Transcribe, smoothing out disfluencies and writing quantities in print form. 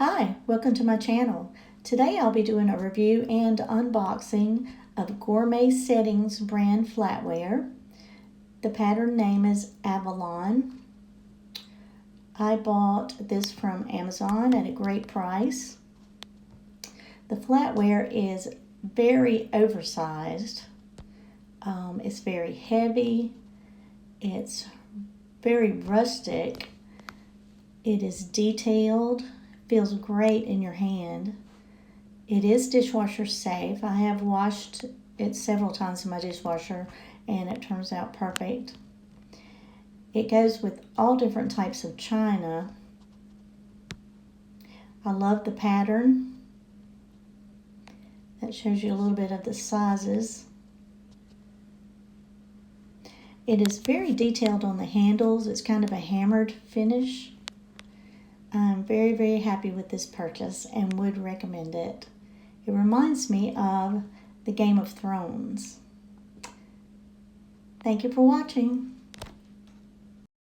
Hi, welcome to my channel. Today I'll be doing a review and unboxing of Gourmet Settings brand flatware. The pattern name is Avalon. I bought this from Amazon at a great price. The flatware is very oversized. It's very heavy. It's very rustic. It is detailed. Feels great in your hand. It is dishwasher safe. I have washed it several times in my dishwasher and it turns out perfect. It goes with all different types of china. I love the pattern. That shows you a little bit of the sizes. It is very detailed on the handles. It's kind of a hammered finish. I'm very, very happy with this purchase and would recommend it. It reminds me of the Game of Thrones. Thank you for watching.